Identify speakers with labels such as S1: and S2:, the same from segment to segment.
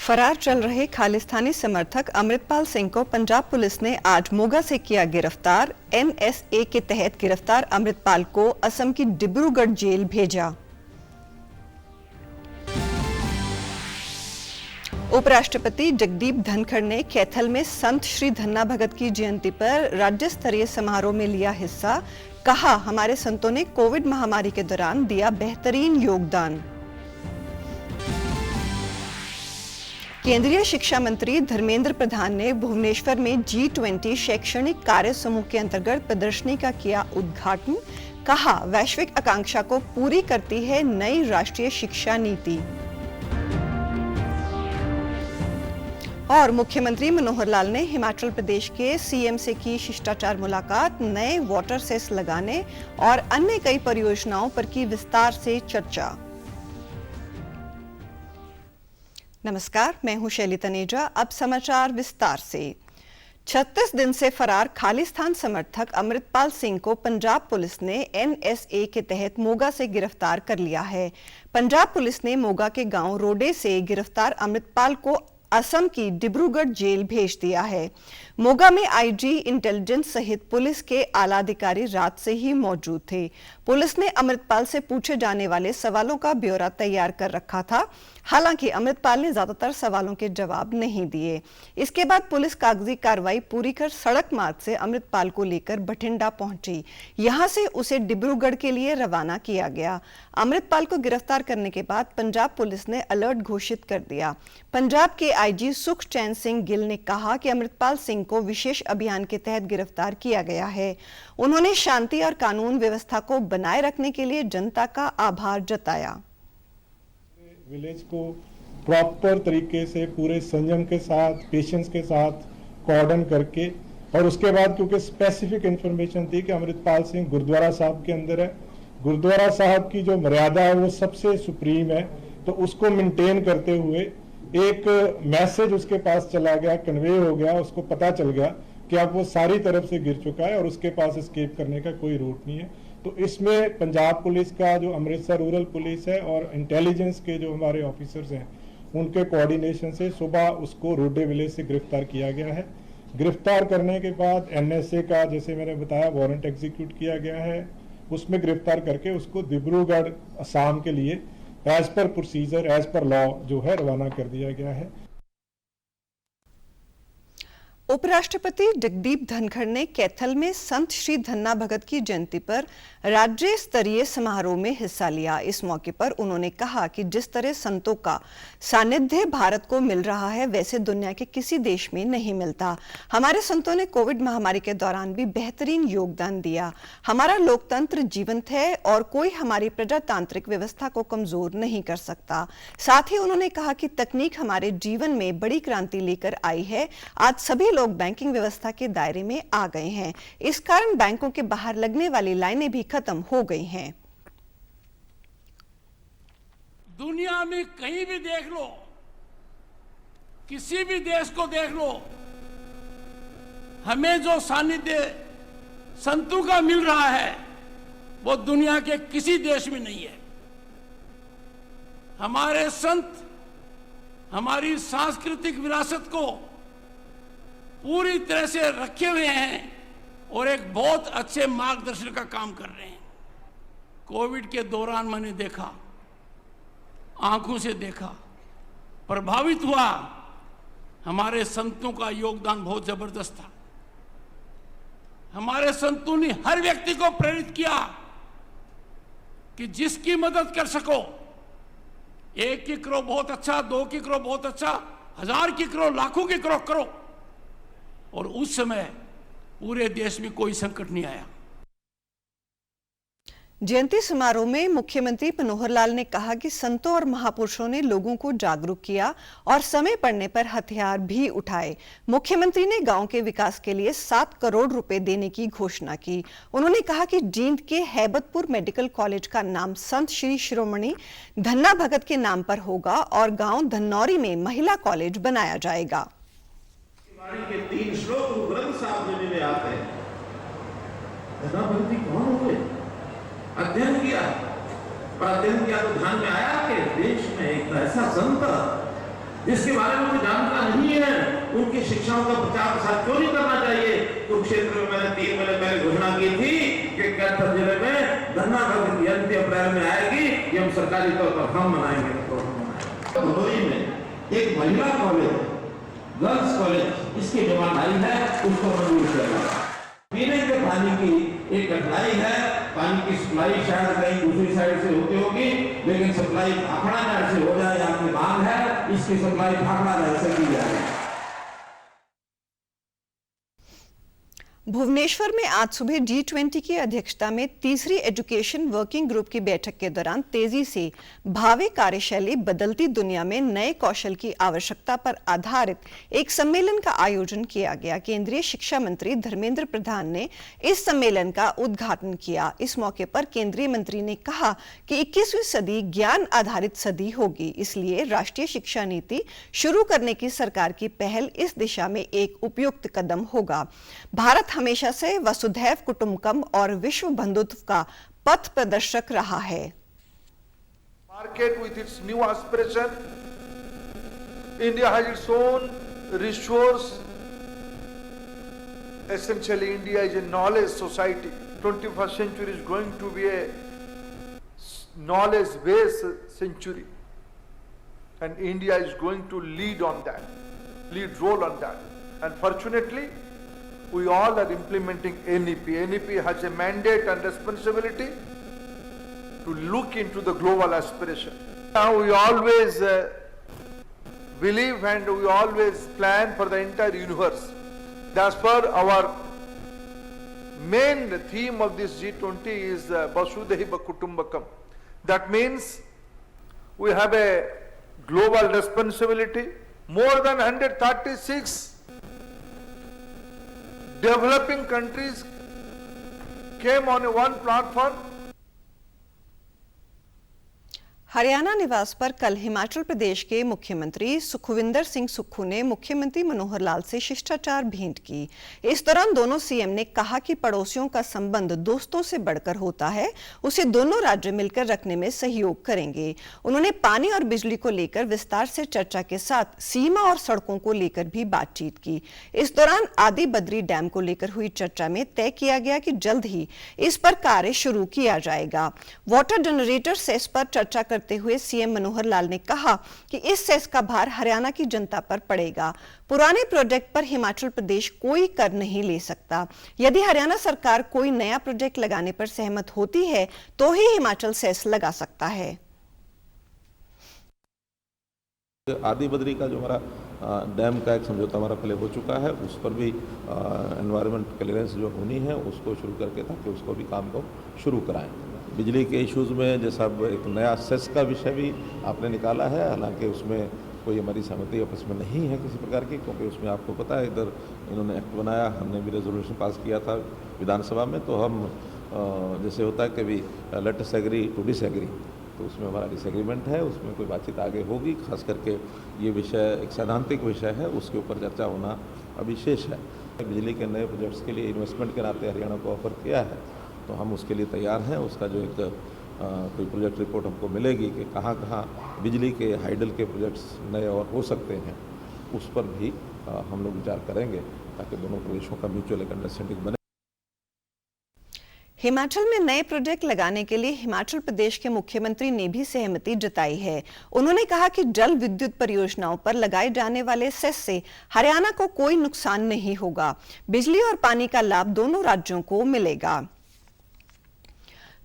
S1: फरार चल रहे खालिस्तानी समर्थक अमृतपाल सिंह को पंजाब पुलिस ने आज मोगा से किया गिरफ्तार। एनएसए के तहत गिरफ्तार अमृतपाल को असम की डिब्रूगढ़ जेल भेजा। उपराष्ट्रपति जगदीप धनखड़ ने कैथल में संत श्री धन्ना भगत की जयंती पर राज्य स्तरीय समारोह में लिया हिस्सा। कहा, हमारे संतों ने कोविड महामारी के दौरान दिया बेहतरीन योगदान। केंद्रीय शिक्षा मंत्री धर्मेंद्र प्रधान ने भुवनेश्वर में G20 शैक्षणिक कार्य समूह के अंतर्गत प्रदर्शनी का किया उद्घाटन। कहा, वैश्विक आकांक्षा को पूरी करती है नई राष्ट्रीय शिक्षा नीति। और मुख्यमंत्री मनोहर लाल ने हिमाचल प्रदेश के सीएम से की शिष्टाचार मुलाकात। नए वाटर सेस लगाने और अन्य कई परियोजनाओं पर की विस्तार से चर्चा। नमस्कार, मैं हूं शैली तनेजा। अब समाचार विस्तार से। 36 दिन से फरार खालिस्तान समर्थक अमृतपाल सिंह को पंजाब पुलिस ने एनएसए के तहत मोगा से गिरफ्तार कर लिया है। पंजाब पुलिस ने मोगा के गांव रोडे से गिरफ्तार अमृतपाल को असम की डिब्रूगढ़ जेल भेज दिया है। मोगा में आईजी इंटेलिजेंस सहित पुलिस के आला अधिकारी रात से ही मौजूद थे। पुलिस ने अमृतपाल से पूछे जाने वाले सवालों का ब्यौरा तैयार कर रखा था। हालांकि अमृतपाल ने ज्यादातर सवालों के जवाब नहीं दिए। इसके बाद पुलिस कागजी कार्रवाई पूरी कर सड़क मार्ग से अमृतपाल को लेकर बठिंडा पहुंची। यहां से उसे डिब्रूगढ़ के लिए रवाना किया गया। अमृतपाल को गिरफ्तार करने के बाद पंजाब पुलिस ने अलर्ट घोषित कर दिया। पंजाब के आईजी सुखचैन सिंह गिल ने कहा कि अमृतपाल सिंह को विशेष अभियान के तहत गिरफ्तार किया गया है। उन्होंने शांति और कानून व्यवस्था को बनाए रखने के लिए जनता का आभार जताया।
S2: विलेज को प्रॉपर तरीके से पूरे संयम के साथ, पेशेंस के साथ कोऑर्डिनेट करके, और उसके बाद क्योंकि स्पेसिफिक इंफॉर्मेशन थी कि अमृतपाल सिंह गुरुद्वारा साहब के अंदर है, गुरुद्वारा साहब की जो मर्यादा है वो सबसे सुप्रीम है, तो उसको मेंटेन करते हुए एक मैसेज उसके पास चला गया, कन्वे हो गया, उसको पता चल गया कि अब वो सारी तरफ से गिर चुका है और उसके पास एस्केप करने का कोई रूट नहीं है। तो इसमें पंजाब पुलिस का जो अमृतसर रूरल पुलिस है और इंटेलिजेंस के जो हमारे ऑफिसर्स हैं उनके कोऑर्डिनेशन से सुबह उसको रोडे विलेज से गिरफ्तार किया गया है। गिरफ्तार करने के बाद एनएसए का, जैसे मैंने बताया, वारंट एग्जीक्यूट किया गया है। उसमें गिरफ्तार करके उसको डिब्रूगढ़ असम के लिए as per procedure, as per law जो है रवाना कर दिया गया है।
S1: उपराष्ट्रपति जगदीप धनखड़ ने कैथल में संत श्री धन्ना भगत की जयंती पर राज्य स्तरीय समारोह में हिस्सा लिया। इस मौके पर उन्होंने कहा कि जिस तरह संतों का सानिध्य भारत को मिल रहा है वैसे दुनिया के किसी देश में नहीं मिलता। हमारे संतों ने कोविड महामारी के दौरान भी बेहतरीन योगदान दिया। हमारा लोकतंत्र जीवंत है और कोई हमारी प्रजातांत्रिक व्यवस्था को कमजोर नहीं कर सकता। साथ ही उन्होंने कहा कि तकनीक हमारे जीवन में बड़ी क्रांति लेकर आई है। आज सभी लोग बैंकिंग व्यवस्था के दायरे में आ गए हैं। इस कारण बैंकों के बाहर लगने वाली लाइनें भी खत्म हो गई हैं।
S3: दुनिया में कहीं भी देख लो, किसी भी देश को देख लो, हमें जो सानिध्य संतों का मिल रहा है वो दुनिया के किसी देश में नहीं है। हमारे संत हमारी सांस्कृतिक विरासत को पूरी तरह से रखे हुए हैं और एक बहुत अच्छे मार्गदर्शन का काम कर रहे हैं। कोविड के दौरान मैंने देखा, आंखों से देखा, प्रभावित हुआ। हमारे संतों का योगदान बहुत जबरदस्त था। हमारे संतों ने हर व्यक्ति को प्रेरित किया कि जिसकी मदद कर सको, 1 की करो बहुत अच्छा, 2 की करो बहुत अच्छा, 1000 की करो, लाखों की करो। और उस समय पूरे देश में कोई संकट नहीं आया।
S1: जयंती समारोह में मुख्यमंत्री मनोहर लाल ने कहा कि संतों और महापुरुषों ने लोगों को जागरूक किया और समय पड़ने पर हथियार भी उठाए। मुख्यमंत्री ने गांव के विकास के लिए 7 करोड़ रुपए देने की घोषणा की। उन्होंने कहा कि जींद के हैबतपुर मेडिकल कॉलेज का नाम संत श्री शिरोमणि धन्ना भगत के नाम पर होगा और गांव धन्नौरी में महिला कॉलेज बनाया जाएगा।
S4: के 3 श्लोक गुरु ग्रंथ साहब जी में आते हैं। धन्ना भगत जी कौन हुए? अध्ययन किया, और अध्ययन किया तो ध्यान में आया कि देश में एक ऐसा संत जिसके बारे में मुझे जानता नहीं है, उनकी शिक्षाओं का प्रचार प्रसार क्यों नहीं करना चाहिए? कुरुक्षेत्र में मैंने 3 महीने पहले घोषणा की थी कि कैथल जिले में गन्ना की जयंती अप्रैल में आएगी, ये हम सरकारी तौर पर हम मनाएंगे। भदोही में एक महिला कॉलेज, गर्ल्स कॉलेज, इसकी डिमांड आई है, उसको मंजूर किया। पीने के पानी की एक कठिनाई है, पानी की सप्लाई शायद कहीं दूसरी साइड से होती होगी, लेकिन सप्लाई भाखड़ा नहर से हो जाए, आपकी मांग है, इसकी सप्लाई भाखड़ा नहर से की जाए।
S1: भुवनेश्वर में आज सुबह G20 की अध्यक्षता में तीसरी एजुकेशन वर्किंग ग्रुप की बैठक के दौरान तेजी से भावी कार्यशैली बदलती दुनिया में नए कौशल की आवश्यकता पर आधारित एक सम्मेलन का आयोजन किया गया। केंद्रीय शिक्षा मंत्री धर्मेंद्र प्रधान ने इस सम्मेलन का उद्घाटन किया। इस मौके पर केंद्रीय मंत्री ने कहा कि 21वीं सदी ज्ञान आधारित सदी होगी, इसलिए राष्ट्रीय शिक्षा नीति शुरू करने की सरकार की पहल इस दिशा में एक उपयुक्त कदम होगा। भारत हमेशा से वसुधैव कुटुंबकम और विश्व बंधुत्व का पथ प्रदर्शक रहा है।
S5: Market with its new aspiration, India has its own resource. Essentially, India is a knowledge society. 21st century is going to be a knowledge-based century, and India is going to lead role on that. And fortunately, we all are implementing NEP. NEP has a mandate and responsibility to look into the global aspiration. Now we always believe and we always plan for the entire universe. That's for our main theme of this G20 is Vasudhaiva Kutumbakam. That means we have a global responsibility. More than 136 developing countries came on one platform.
S1: Haryana निवास पर कल हिमाचल प्रदेश के मुख्यमंत्री सुखविंदर सिंह सुक्खू ने मुख्यमंत्री मनोहर लाल से शिष्टाचार भेंट की। इस दौरान दोनों सीएम ने कहा कि पड़ोसियों का संबंध दोस्तों से बढ़कर होता है, उसे दोनों राज्य मिलकर रखने में सहयोग करेंगे। उन्होंने पानी और बिजली को लेकर विस्तार से चर्चा के साथ सीमा और सड़कों को लेकर भी बातचीत की। इस दौरान आदि बद्री डैम को लेकर हुई चर्चा में तय किया गया कि जल्द ही इस पर कार्य शुरू किया जाएगा। वाटर जनरेटर सेस पर चर्चा करते हुए सीएम मनोहर लाल ने कहा कि इस सेस का भार हरियाणा की जनता पर पड़ेगा। पुराने प्रोजेक्ट पर हिमाचल प्रदेश कोई कर नहीं ले सकता। यदि हरियाणा सरकार कोई नया प्रोजेक्ट लगाने पर सहमत होती है तो ही हिमाचल सेस लगा सकता है।
S6: आदि बद्री का जो हमारा डैम का एक समझौता हमारा पहले हो चुका है, उस पर भी एनवायरनमेंट क्लियरेंस जो होनी है उसको शुरू करके ताकि उसको भी काम को शुरू कराएं। बिजली के इश्यूज़ में जैसा अब एक नया सेस का विषय भी आपने निकाला है, हालांकि उसमें कोई हमारी सहमति आपस में नहीं है किसी प्रकार की, क्योंकि उसमें आपको पता है इधर इन्होंने एक्ट बनाया, हमने भी रेजोल्यूशन पास किया था विधानसभा में, तो हम जैसे होता है कभी let us agree to disagree, तो उसमें हमारा डिसएग्रीमेंट है, उसमें कोई बातचीत आगे होगी। खास करके ये विषय एक सैद्धांतिक विषय है, उसके ऊपर चर्चा होना अभी शेष है। बिजली के नए प्रोजेक्ट्स के लिए इन्वेस्टमेंट के नाते हरियाणा को ऑफर किया है, तो हम उसके लिए तैयार हैं। उसका जो एक कोई प्रोजेक्ट रिपोर्ट हमको मिलेगी कि कहाँ कहाँ बिजली के हाइडल के प्रोजेक्ट्स नए और हो सकते हैं, उस पर भी हम लोग विचार करेंगे ताकि दोनों प्रदेशों का म्यूचुअल अंडरस्टैंडिंग बने।
S1: हिमाचल में नए प्रोजेक्ट लगाने के लिए हिमाचल प्रदेश के मुख्यमंत्री ने भी सहमति जताई है। उन्होंने कहा कि जल विद्युत परियोजनाओं पर लगाए जाने वाले सेस से हरियाणा को कोई नुकसान नहीं होगा। बिजली और पानी का लाभ दोनों राज्यों को मिलेगा।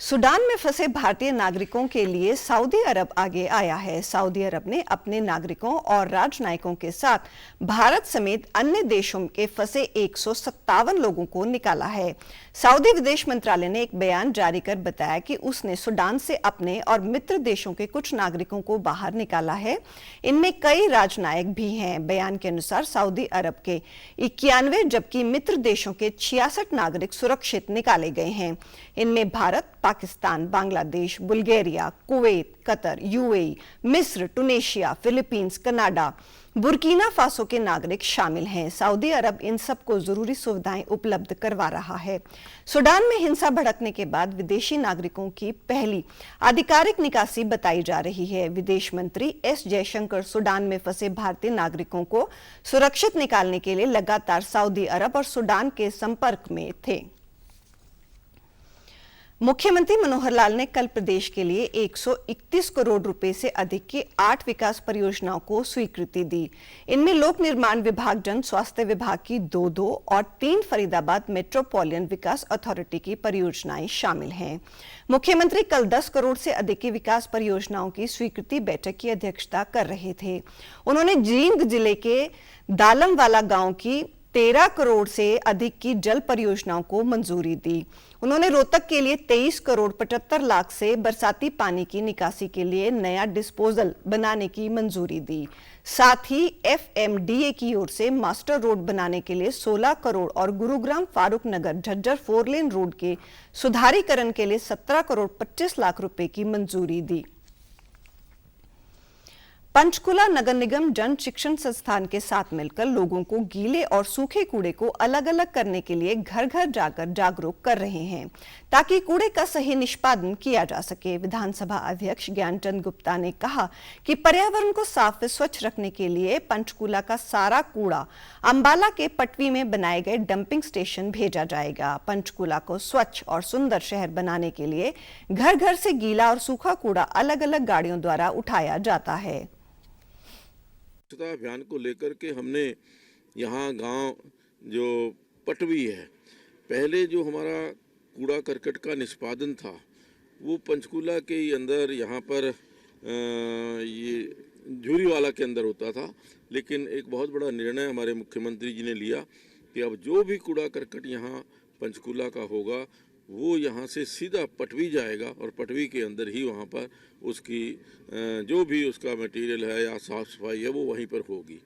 S1: सूडान में फंसे भारतीय नागरिकों के लिए सऊदी अरब आगे आया है। सऊदी अरब ने अपने नागरिकों और राजनयिकों के साथ भारत समेत अन्य देशों के फंसे 157 लोगों को निकाला है। सऊदी विदेश मंत्रालय ने एक बयान जारी कर बताया कि उसने सूडान से अपने और मित्र देशों के कुछ नागरिकों को बाहर निकाला है। इनमें कई राजनयिक भी हैं। बयान के अनुसार सऊदी अरब के 91 जबकि मित्र देशों के 66 नागरिक सुरक्षित निकाले गए हैं। इनमें Bharat, Pakistan, Bangladesh, Bulgaria, Kuwait, Qatar, UAE, मिस्र, टूनेशिया, फिलीपींस, कनाडा, बुर्किना फासो के नागरिक शामिल हैं। सऊदी अरब इन सबको जरूरी सुविधाएं उपलब्ध करवा रहा है। सूडान में हिंसा भड़कने के बाद विदेशी नागरिकों की पहली आधिकारिक निकासी बताई जा रही है। विदेश मंत्री एस जयशंकर सूडान में फंसे भारतीय नागरिकों को सुरक्षित निकालने के लिए लगातार सऊदी अरब और सूडान के संपर्क में थे। मुख्यमंत्री मनोहर लाल ने कल प्रदेश के लिए 131 करोड़ रुपए से अधिक की 8 विकास परियोजनाओं को स्वीकृति दी। इनमें लोक निर्माण विभाग, जन स्वास्थ्य विभाग की 2 और 3 फरीदाबाद मेट्रोपॉलिटन विकास अथॉरिटी की परियोजनाएं शामिल हैं। मुख्यमंत्री कल 10 करोड़ से अधिक की विकास परियोजनाओं की स्वीकृति बैठक की अध्यक्षता कर रहे थे। उन्होंने जींद जिले के दालमवाला गांव की 13 करोड़ से अधिक की जल परियोजनाओं को मंजूरी दी। उन्होंने रोहतक के लिए 23 करोड़ 75 लाख से बरसाती पानी की निकासी के लिए नया डिस्पोजल बनाने की मंजूरी दी। साथ ही FMDA की ओर से मास्टर रोड बनाने के लिए 16 करोड़ और गुरुग्राम फारूक नगर झज्जर 4 लेन रोड के सुधारीकरण के लिए 17 करोड़ 25 लाख रुपए की मंजूरी दी। पंचकुला नगर निगम जन शिक्षण संस्थान के साथ मिलकर लोगों को गीले और सूखे कूड़े को अलग अलग करने के लिए घर घर जाकर जागरूक कर रहे हैं, ताकि कूड़े का सही निष्पादन किया जा सके। विधानसभा अध्यक्ष ज्ञानचंद गुप्ता ने कहा कि पर्यावरण को साफ व स्वच्छ रखने के लिए पंचकुला का सारा कूड़ा अंबाला के पटवी में बनाए गए डंपिंग स्टेशन भेजा जाएगा। पंचकुला को स्वच्छ और सुंदर शहर बनाने के लिए घर घर से गीला और सूखा कूड़ा अलग अलग गाड़ियों द्वारा उठाया जाता है।
S7: स्वच्छता अभियान को लेकर के हमने यहाँ गांव जो पटवी है, पहले जो हमारा कूड़ा करकट का निष्पादन था वो पंचकूला के अंदर यहाँ पर ये झूरीवाला के अंदर होता था, लेकिन एक बहुत बड़ा निर्णय हमारे मुख्यमंत्री जी ने लिया कि अब जो भी कूड़ा करकट यहाँ पंचकूला का होगा वो यहाँ से सीधा पटवी जाएगा और पटवी के अंदर ही वहाँ पर उसकी जो भी उसका मटेरियल है या साफ सफाई है वो वहीं पर होगी।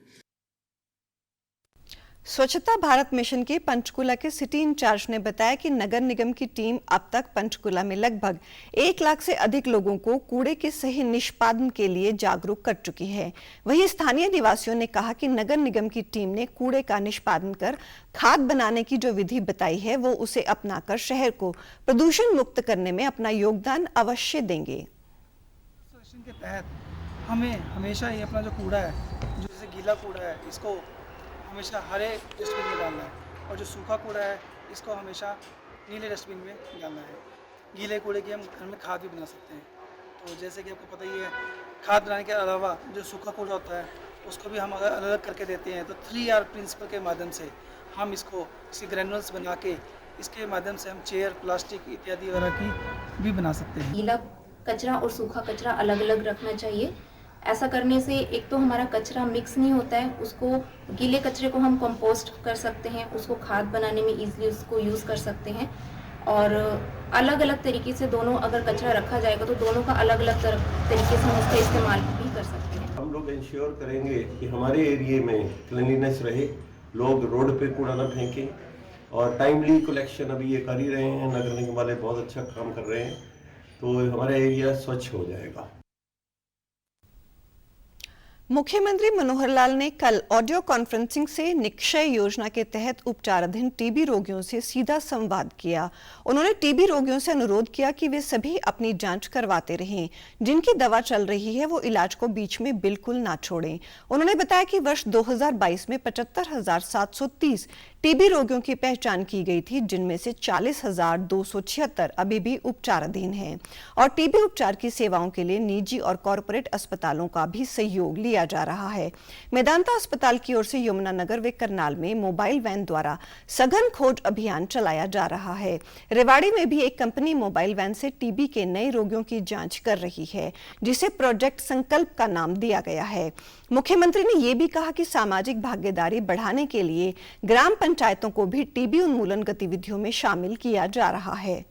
S1: स्वच्छता भारत मिशन के पंचकुला के सिटी इंचार्ज ने बताया कि नगर निगम की टीम अब तक पंचकुला में लगभग 1 लाख से अधिक लोगों को कूड़े के सही निष्पादन के लिए जागरूक कर चुकी है। वहीं स्थानीय निवासियों ने कहा कि नगर निगम की टीम ने कूड़े का निष्पादन कर खाद बनाने की जो विधि बताई है वो उसे अपनाकर शहर को प्रदूषण मुक्त करने में अपना योगदान अवश्य देंगे।
S8: के तहत हमें हमेशा ये अपना जो कूड़ा है, जो जैसे गीला कूड़ा है, इसको हमेशा हरे डस्टबिन में डालना है और जो सूखा कूड़ा है इसको हमेशा नीले डस्टबिन में डालना है। गीले कूड़े की हम घर में खाद भी बना सकते हैं। तो जैसे कि आपको पता ही है, खाद बनाने के अलावा जो सूखा कूड़ा होता है उसको भी हम अगर अलग अलग करके देते हैं तो 3R प्रिंसिपल के माध्यम से हम इसको इसके ग्रैनुल्स बना के इसके माध्यम से हम चेयर, प्लास्टिक इत्यादि वगैरह की भी बना सकते हैं।
S9: गीला कचरा और सूखा कचरा अलग अलग रखना चाहिए। ऐसा करने से एक तो हमारा कचरा मिक्स नहीं होता है, उसको गीले कचरे को हम कंपोस्ट कर सकते हैं, उसको खाद बनाने में इजीली उसको यूज़ कर सकते हैं। और अलग अलग तरीके से दोनों अगर कचरा रखा जाएगा तो दोनों का अलग अलग तरीके से हम उसका इस्तेमाल भी कर सकते हैं।
S10: हम लोग इंश्योर करेंगे कि हमारे एरिया में क्लीनलीनेस रहे, लोग रोड पे कूड़ा ना फेंकें और टाइमली कलेक्शन अभी ये कर ही रहे हैं, नगर निगम वाले बहुत अच्छा काम कर रहे हैं, तो हमारा एरिया स्वच्छ हो जाएगा।
S1: मुख्यमंत्री मनोहर लाल ने कल ऑडियो कॉन्फ्रेंसिंग से निक्षय योजना के तहत उपचाराधीन टीबी रोगियों से सीधा संवाद किया। उन्होंने टीबी रोगियों से अनुरोध किया कि वे सभी अपनी जांच करवाते रहें। जिनकी दवा चल रही है वो इलाज को बीच में बिल्कुल ना छोड़ें। उन्होंने बताया कि वर्ष 2022 में 75,730 टीबी रोगियों की पहचान की गई थी, जिनमें से 40,276 अभी भी उपचाराधीन हैं और टीबी उपचार की सेवाओं के लिए निजी और कॉरपोरेट अस्पतालों का भी सहयोग लिया जा रहा है। मेदांता अस्पताल की ओर से यमुनानगर व करनाल में मोबाइल वैन द्वारा सघन खोज अभियान चलाया जा रहा है। रेवाड़ी में भी एक कंपनी मोबाइल वैन से टीबी के नए रोगियों की जांच कर रही है, जिसे प्रोजेक्ट संकल्प का नाम दिया गया है। मुख्यमंत्री ने यह भी कहा कि सामाजिक भागीदारी बढ़ाने के लिए ग्राम पंचायतों को भी टीबी उन्मूलन गतिविधियों में शामिल किया जा रहा है।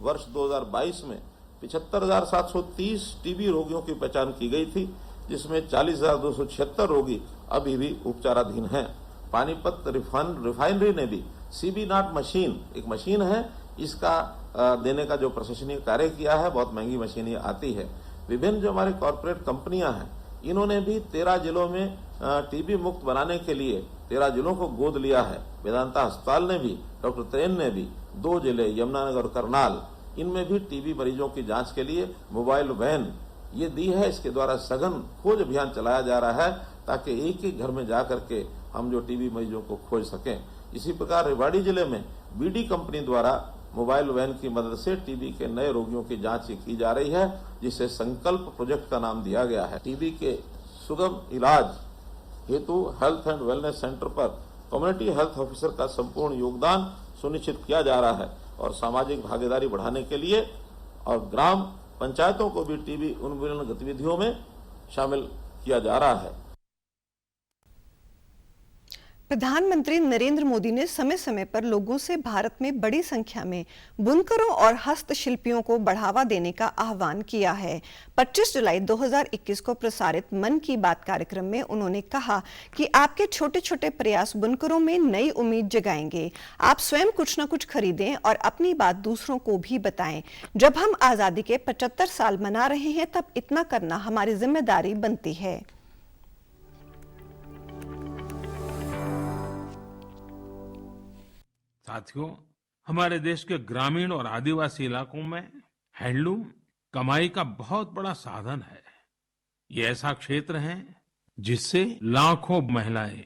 S6: वर्ष 2022 में 75,730 टीबी रोगियों की पहचान की गई थी, जिसमें 40,276 रोगी अभी भी उपचाराधीन हैं। पानीपत रिफाइनरी ने भी CB0 मशीन, एक मशीन है इसका देने का जो प्रशासनिक कार्य किया है, बहुत महंगी मशीनें आती है। विभिन्न जो हमारे कॉर्पोरेट कंपनियां हैं, इन्होंने भी 13 जिलों में टीबी मुक्त बनाने के लिए 13 जिलों को गोद लिया है। वेदांता अस्पताल ने भी, डॉक्टर त्रेन ने भी 2 जिले यमुनानगर और करनाल, इनमें भी टीबी मरीजों की जांच के लिए मोबाइल वैन ये दी है। इसके द्वारा सघन खोज अभियान चलाया जा रहा है ताकि एक एक घर में जाकर के हम जो टीबी मरीजों को खोज सकें। इसी प्रकार रेवाड़ी जिले में बीडी कंपनी द्वारा मोबाइल वैन की मदद से टीबी के नए रोगियों की जांच की जा रही है, जिसे संकल्प प्रोजेक्ट का नाम दिया गया है। टीबी के सुगम इलाज हेतु हेल्थ एंड वेलनेस सेंटर पर कम्युनिटी हेल्थ ऑफिसर का संपूर्ण योगदान सुनिश्चित किया जा रहा है और सामाजिक भागीदारी बढ़ाने के लिए और ग्राम पंचायतों को भी टीबी उन्मूलन गतिविधियों में शामिल किया जा रहा है।
S1: प्रधानमंत्री नरेंद्र मोदी ने समय समय पर लोगों से भारत में बड़ी संख्या में बुनकरों और हस्तशिल्पियों को बढ़ावा देने का आह्वान किया है। 25 जुलाई 2021 को प्रसारित मन की बात कार्यक्रम में उन्होंने कहा कि आपके छोटे छोटे प्रयास बुनकरों में नई उम्मीद जगाएंगे। आप स्वयं कुछ न कुछ खरीदें और अपनी बात दूसरों को भी बताएं। जब हम आजादी के 75 साल मना रहे हैं, तब इतना करना हमारी जिम्मेदारी बनती है।
S3: साथियों, हमारे देश के ग्रामीण और आदिवासी इलाकों में हैंडलूम कमाई का बहुत बड़ा साधन है। ये ऐसा क्षेत्र है जिससे लाखों महिलाएं,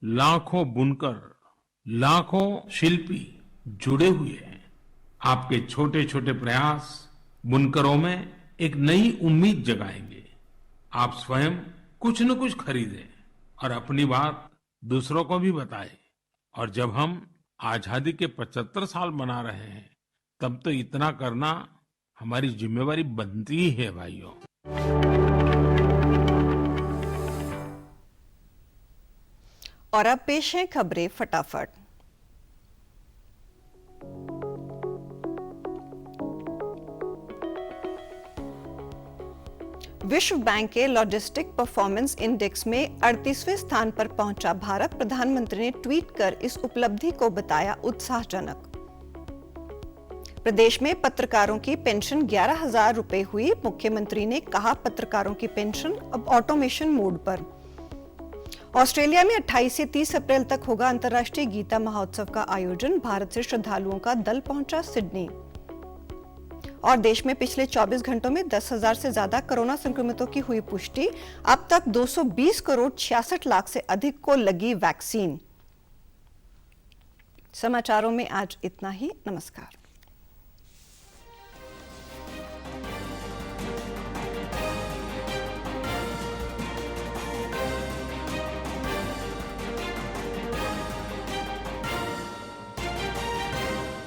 S3: लाखों बुनकर, लाखों शिल्पी जुड़े हुए हैं। आपके छोटे छोटे प्रयास बुनकरों में एक नई उम्मीद जगाएंगे। आप स्वयं कुछ न कुछ खरीदें और अपनी बात दूसरों को भी बताएं। और जब हम आजादी के 75 साल मना रहे हैं, तब तो इतना करना हमारी जिम्मेवारी बनती ही है भाइयों।
S1: और अब पेश हैं खबरें फटाफट। विश्व बैंक के लॉजिस्टिक परफॉर्मेंस इंडेक्स में 38वें स्थान पर पहुंचा भारत। प्रधानमंत्री ने ट्वीट कर इस उपलब्धि को बताया उत्साहजनक। प्रदेश में पत्रकारों की पेंशन 11,000 रुपए हुई। मुख्यमंत्री ने कहा, पत्रकारों की पेंशन अब ऑटोमेशन मोड पर। ऑस्ट्रेलिया में 28 से 30 अप्रैल तक होगा अंतर्राष्ट्रीय गीता महोत्सव का आयोजन। भारत से श्रद्धालुओं का दल पहुंचा सिडनी। और देश में पिछले 24 घंटों में 10,000 से ज्यादा कोरोना संक्रमितों की हुई पुष्टि। अब तक 220 करोड़ 66 लाख से अधिक को लगी वैक्सीन। समाचारों में आज इतना ही। नमस्कार।